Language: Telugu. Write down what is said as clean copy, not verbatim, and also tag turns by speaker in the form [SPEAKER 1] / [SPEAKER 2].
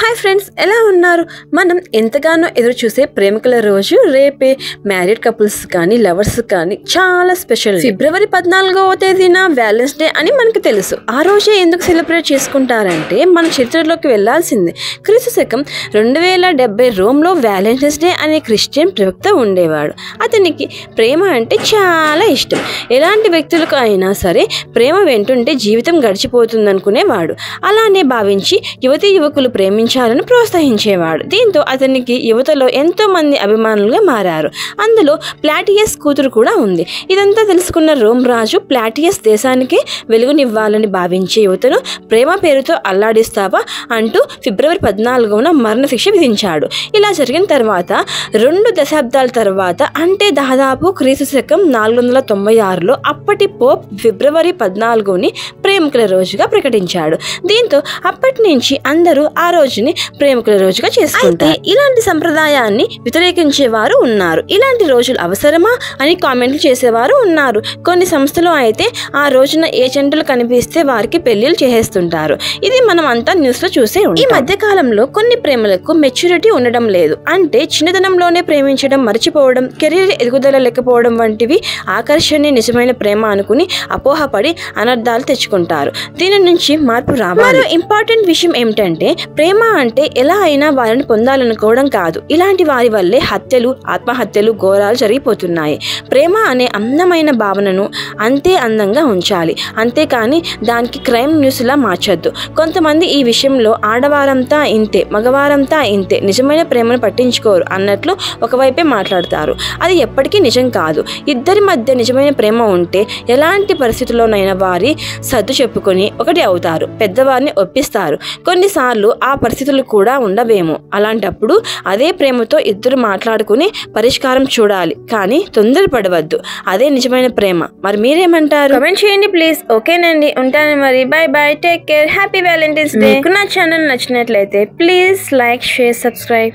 [SPEAKER 1] హాయ్ ఫ్రెండ్స్, ఎలా ఉన్నారు? మనం ఎంతగానో ఎదురు చూసే ప్రేమికుల రోజు రేపే. మ్యారీడ్ కపుల్స్ కానీ లవర్స్ కానీ చాలా స్పెషల్. ఫిబ్రవరి 14వ తేదీన వ్యాలెన్స్ డే అని మనకు తెలుసు. ఆ రోజే ఎందుకు సెలబ్రేట్ చేసుకుంటారంటే మన చరిత్రలోకి వెళ్లాల్సిందే. క్రీస్తు శకం 2070 రోమ్లో వ్యాలెంటైన్స్ డే అనే క్రిస్టియన్ ప్రవక్త ఉండేవాడు. అతనికి ప్రేమ అంటే చాలా ఇష్టం. ఎలాంటి వ్యక్తులకు అయినా సరే ప్రేమ వెంటుంటే జీవితం గడిచిపోతుందనుకునేవాడు. అలానే భావించి యువతీ యువకులు ప్రేమించాలని ప్రోత్సహించేవాడు. దీంతో అతనికి యువతలో ఎంతో మంది అభిమానులుగా మారారు. అందులో ప్లాటియస్ కూతురు కూడా ఉంది. ఇదంతా తెలుసుకున్న రోమ్ రాజు ప్లాటియస్ దేశానికి వెలుగునివ్వాలని భావించే యువతను ప్రేమ పేరుతో అల్లాడిస్తావా అంటూ ఫిబ్రవరి 14న మరణశిక్ష విధించాడు. ఇలా జరిగిన తర్వాత 2 దశాబ్దాల తర్వాత అంటే దాదాపు క్రీస్తు శకం 496లో అప్పటి పోప్ ఫిబ్రవరి 14ని ప్రేమికుల రోజుగా ప్రకటించాడు. దీంతో అప్పటి నుంచి అందరూ ఆ రోజుని ప్రేమికుల రోజుగా చేసుకుంటారు. ఇలాంటి సంప్రదాయాన్ని వ్యతిరేకించేవారు ఉన్నారు. ఇలాంటి రోజులు అవసరమా అని కామెంట్లు చేసేవారు ఉన్నారు. కొన్ని సంస్థలు అయితే ఆ రోజున ఏ జంటలు కనిపిస్తే వారికి పెళ్లిళ్ళు చేసేస్తుంటారు. ఇది మనం అంతా న్యూస్ లో చూసే ఉంటాం. ఈ మధ్య కాలంలో కొన్ని ప్రేమలకు మెచ్యూరిటీ ఉండడం లేదు. అంటే చిన్నతనంలోనే ప్రేమించడం, మర్చిపోవడం, కెరీర్ ఎదుగుదల లేకపోవడం వంటివి ఆకర్షణే నిజమైన ప్రేమ అనుకుని అపోహపడి అనర్థాలు తెచ్చుకుంటారు. దీని నుంచి మార్పు రావాలి. మరో ఇంపార్టెంట్ విషయం ఏమిటంటే ప్రేమ అంటే ఎలా అయినా వారిని పొందాలనుకోవడం కాదు. ఇలాంటి వారి వల్లే హత్యలు, ఆత్మహత్యలు, ఘోరాలు జరిగిపోతున్నాయి. ప్రేమ అనే అందమైన భావనను అంతే అందంగా ఉంచాలి. అంతేకాని దానికి క్రైమ్ న్యూస్లా మార్చొద్దు. కొంతమంది ఈ విషయంలో ఆడవారంతా ఇంతే, మగవారంతా ఇంతే, నిజమైన ప్రేమను పట్టించుకోరు అన్నట్లు ఒకవైపే మాట్లాడతారు. అది ఎప్పటికీ నిజం కాదు. ఇద్దరి మధ్య నిజమైన ప్రేమ ఉంటే ఎలాంటి పరిస్థితుల్లోనైనా వారి సర్దు చెప్పుకొని ఒకటి అవుతారు, పెద్దవారిని ఒప్పిస్తారు. కొన్నిసార్లు ఆ పరిస్థితులు కూడా ఉండవేమో. అలాంటప్పుడు అదే ప్రేమతో ఇద్దరు మాట్లాడుకుని పరిష్కారం చూడాలి, కానీ తొందరపడవద్దు. అదే నిజమైన ప్రేమ. మరి మీరేమంటారు? కామెంట్ చేయండి ప్లీజ్. ఓకేనండి, ఉంటాను మరి. By by, take care, happy Valentine's day. నా ఛానల్ నచ్చినట్లయితే ప్లీజ్ లైక్, షేర్, సబ్స్క్రైబ్.